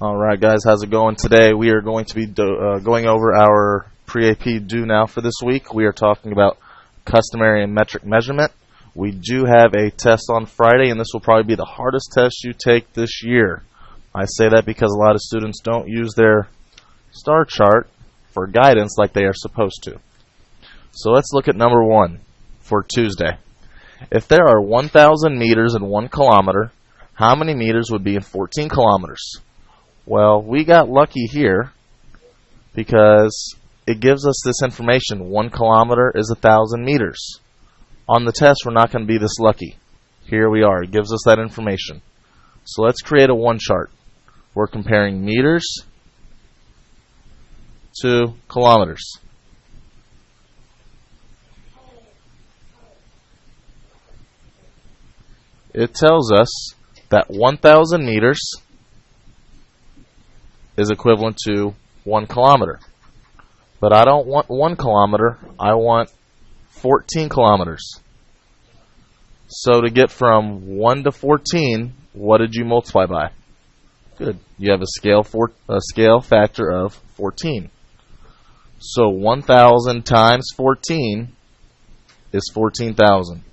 Alright guys, how's it going today? We are going to be going over our PreAP Do Now for this week. We are talking about customary and metric measurement. We do have a test on Friday, and this will probably be the hardest test you take this year. I say that because a lot of students don't use their star chart for guidance like they are supposed to. So let's look at number 1 for Tuesday. If there are 1,000 meters in 1 kilometer, how many meters would be in 14 kilometers? Well, we got lucky here because it gives us this information. 1 kilometer is 1,000 meters. On the test, we're not going to be this lucky. Here we are. It gives us that information. So let's create a 1 chart. We're comparing meters to kilometers. It tells us that 1,000 meters is equivalent to 1 kilometer. But I don't want 1 kilometer, I want 14 kilometers. So to get from 1 to 14, what did you multiply by? Good. You have a scale factor of 14. So 1,000 times 14 is 14,000.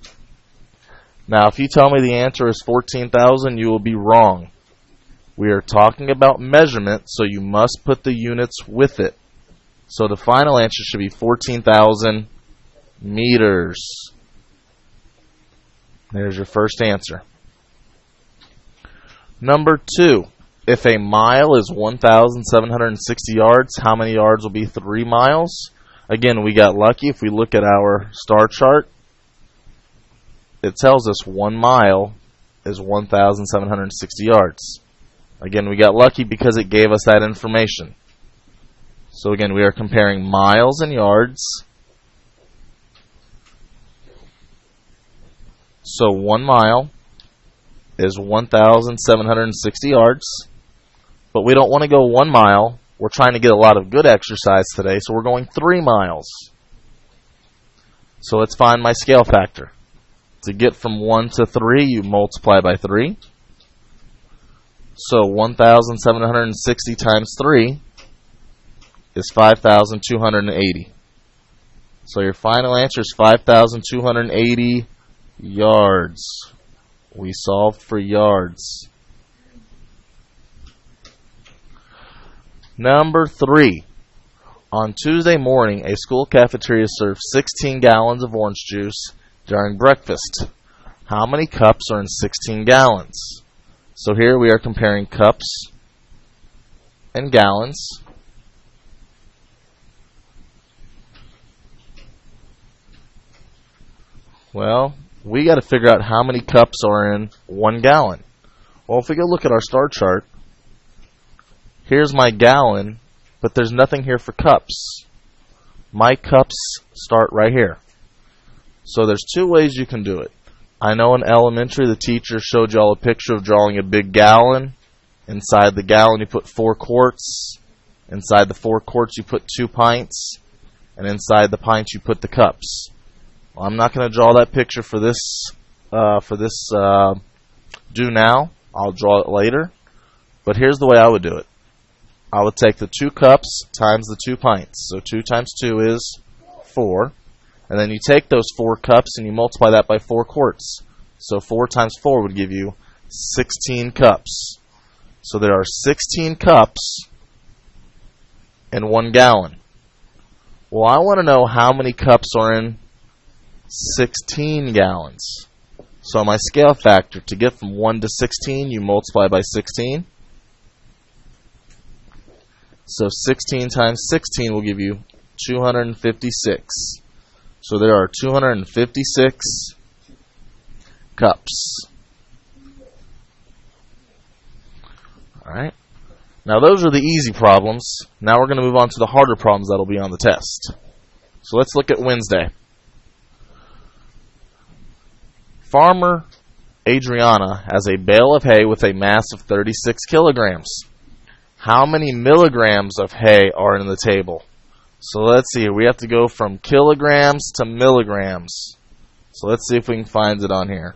Now, if you tell me the answer is 14,000, you will be wrong. We are talking about measurement, so you must put the units with it. So the final answer should be 14,000 meters. There's your first answer. Number 2, if a mile is 1,760 yards, how many yards will be 3 miles? Again, we got lucky. If we look at our star chart, it tells us 1 mile is 1,760 yards. Again, we got lucky because it gave us that information. So again, we are comparing miles and yards. So 1 mile is 1,760 yards. But we don't want to go 1 mile. We're trying to get a lot of good exercise today, so we're going 3 miles. So let's find my scale factor. To get from 1 to 3, you multiply by 3. So 1,760 times 3 is 5,280. So your final answer is 5,280 yards. We solved for yards. Number 3. On Tuesday morning, a school cafeteria served 16 gallons of orange juice during breakfast. How many cups are in 16 gallons? So here we are comparing cups and gallons. Well, we got to figure out how many cups are in 1 gallon. Well, if we go look at our star chart, here's my gallon, but there's nothing here for cups. My cups start right here. So there's 2 ways you can do it. I know in elementary the teacher showed you all a picture of drawing a big gallon. Inside the gallon you put 4 quarts. Inside the 4 quarts you put 2 pints. And inside the pints you put the cups. Well, I'm not going to draw that picture for this do now. I'll draw it later. But here's the way I would do it. I would take the 2 cups times the 2 pints. So 2 times 2 is 4. And then you take those 4 cups and you multiply that by 4 quarts. So 4 times 4 would give you 16 cups. So there are 16 cups in 1 gallon. Well, I want to know how many cups are in 16 gallons. So my scale factor, to get from 1 to 16, you multiply by 16. So 16 times 16 will give you 256. So there are 256 cups. Alright. Now those are the easy problems. Now we're going to move on to the harder problems that will be on the test. So let's look at Wednesday. Farmer Adriana has a bale of hay with a mass of 36 kilograms. How many milligrams of hay are in the table? So let's see, we have to go from kilograms to milligrams. So let's see if we can find it on here.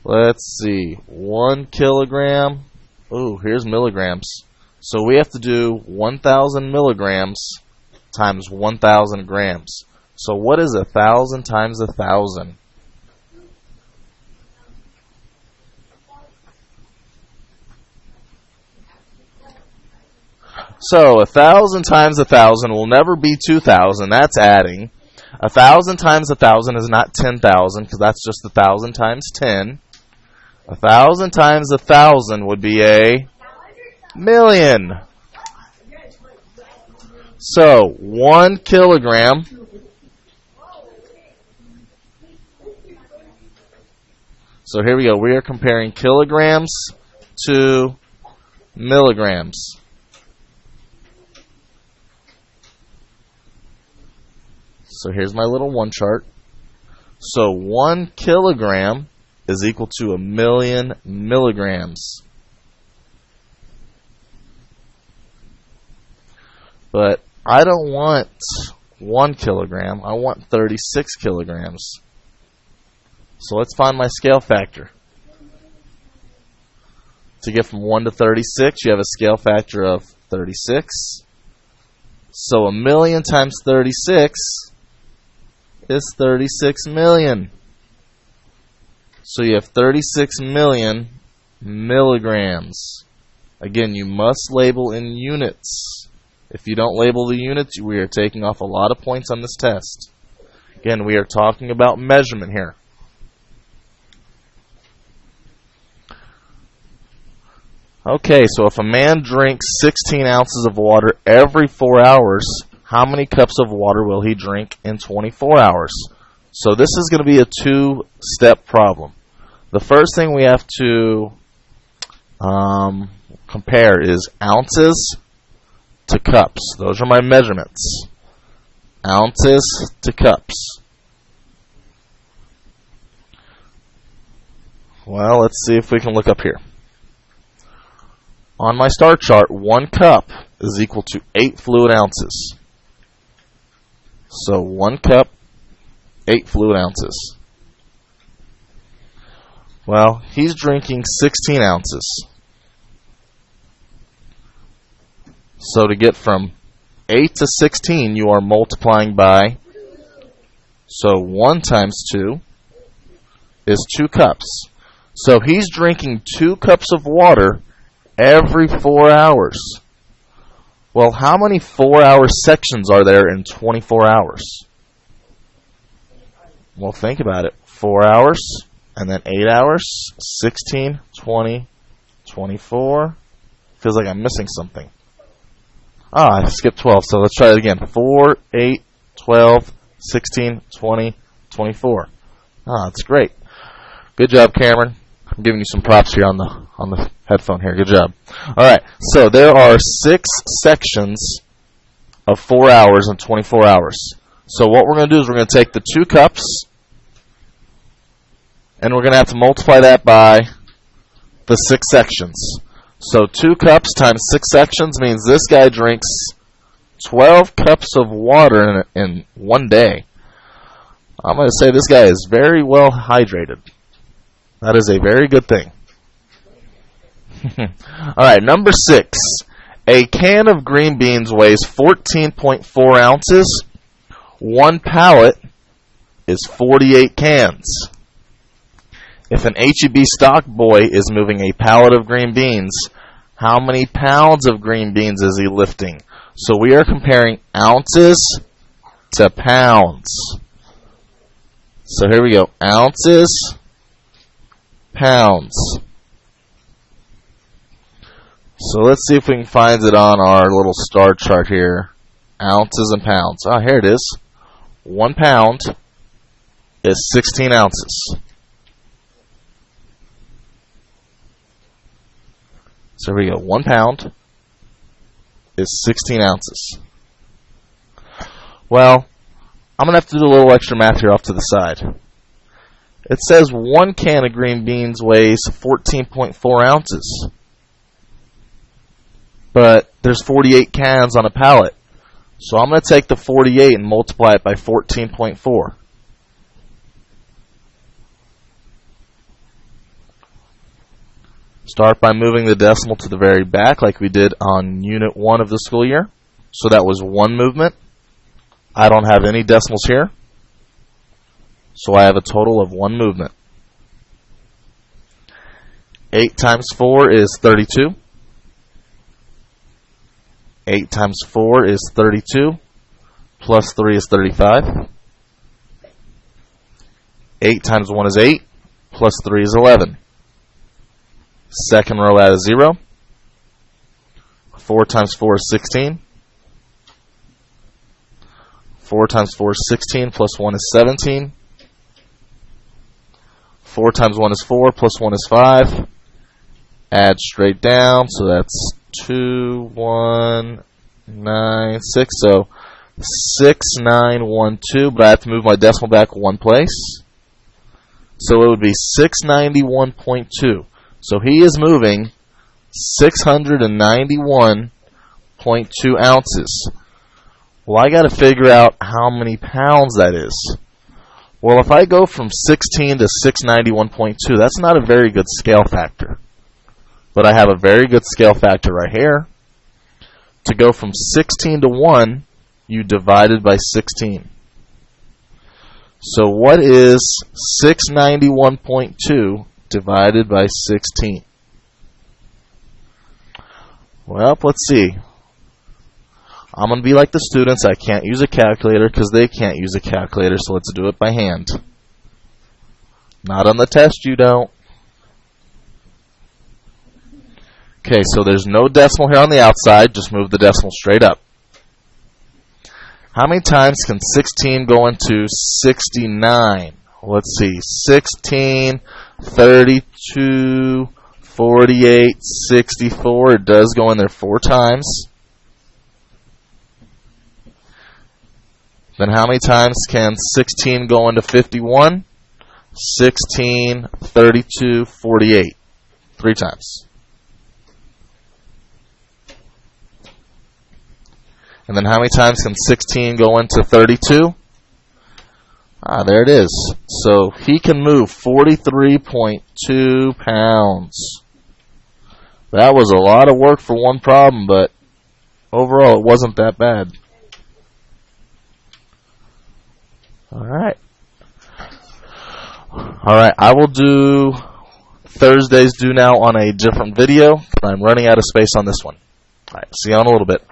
Let's see, 1 kilogram Ooh, here's milligrams. So we have to do 1,000 milligrams times 1,000 grams. So what is 1,000 times 1,000? So 1,000 times 1,000 will never be 2,000. That's adding. 1,000 times 1,000 is not 10,000 because that's just 1,000 times 10. 1,000 times 1,000 would be a million. So 1 kilogram So here we go. We are comparing kilograms to milligrams. So here's my little one chart. So 1 kilogram is equal to 1,000,000 milligrams. But I don't want 1 kilogram. I want 36 kilograms. So let's find my scale factor. To get from 1 to 36, you have a scale factor of 36. So 1,000,000 times 36 is 36 million. So you have 36 million milligrams. Again, you must label in units. If you don't label the units, we are taking off a lot of points on this test. Again, we are talking about measurement here. Okay, so if a man drinks 16 ounces of water every 4 hours, how many cups of water will he drink in 24 hours? So this is going to be a two-step problem. The first thing we have to compare is ounces to cups. Those are my measurements. Ounces to cups. Well, let's see if we can look up here. On my star chart, 1 cup is equal to 8 fluid ounces. So 1 cup, 8 fluid ounces. Well, he's drinking 16 ounces. So to get from 8 to 16, you are multiplying by, so 1 times 2 is 2 cups. So he's drinking 2 cups of water every 4 hours. Well, how many 4-hour sections are there in 24 hours? Well, think about it. 4 hours, and then 8 hours, 16, 20, 24. Feels like I'm missing something. I skipped 12, so let's try it again. 4, 8, 12, 16, 20, 24. That's great. Good job, Cameron. I'm giving you some props here on the headphone here. Good job. All right, so there are 6 sections of 4 hours and 24 hours. So what we're going to do is we're going to take the 2 cups, and we're going to have to multiply that by the 6 sections. So 2 cups times 6 sections means this guy drinks 12 cups of water in 1 day. I'm going to say this guy is very well hydrated. That is a very good thing. Alright, number 6. A can of green beans weighs 14.4 ounces. 1 pallet is 48 cans. If an H-E-B stock boy is moving a pallet of green beans, how many pounds of green beans is he lifting? So we are comparing ounces to pounds. So here we go. Ounces, pounds. So let's see if we can find it on our little star chart here. Ounces and pounds. Here it is. 1 pound is 16 ounces. So here we go. 1 pound is 16 ounces. Well, I'm going to have to do a little extra math here off to the side. It says 1 can of green beans weighs 14.4 ounces. But there's 48 cans on a pallet. So I'm going to take the 48 and multiply it by 14.4. Start by moving the decimal to the very back like we did on Unit 1 of the school year. So that was one movement. I don't have any decimals here, so I have a total of one movement. 8 times 4 is 32. 8 times 4 is 32, plus 3 is 35. 8 times 1 is 8, plus 3 is 11. Second row add a 0. 4 times 4 is 16. 4 times 4 is 16, plus 1 is 17. 4 times 1 is 4, plus 1 is 5. Add straight down, so that's 2, 1, 9, 6. So 6, 9, 1, 2, but I have to move my decimal back one place. So it would be 691.2. So he is moving 691.2 ounces. Well, I got to figure out how many pounds that is. Well, if I go from 16 to 691.2, that's not a very good scale factor. But I have a very good scale factor right here. To go from 16 to 1, you divide it by 16. So what is 691.2 divided by 16? Well, let's see. I'm going to be like the students. I can't use a calculator because they can't use a calculator, so let's do it by hand. Not on the test, you don't. Okay, so there's no decimal here on the outside. Just move the decimal straight up. How many times can 16 go into 69? Let's see. 16, 32, 48, 64. It does go in there 4 times. Then how many times can 16 go into 51? 16, 32, 48. 3 times. And then how many times can 16 go into 32? There it is. So he can move 43.2 pounds. That was a lot of work for one problem, but overall it wasn't that bad. Alright, I will do Thursday's Do Now on a different video. I'm running out of space on this one. Alright, see you in a little bit.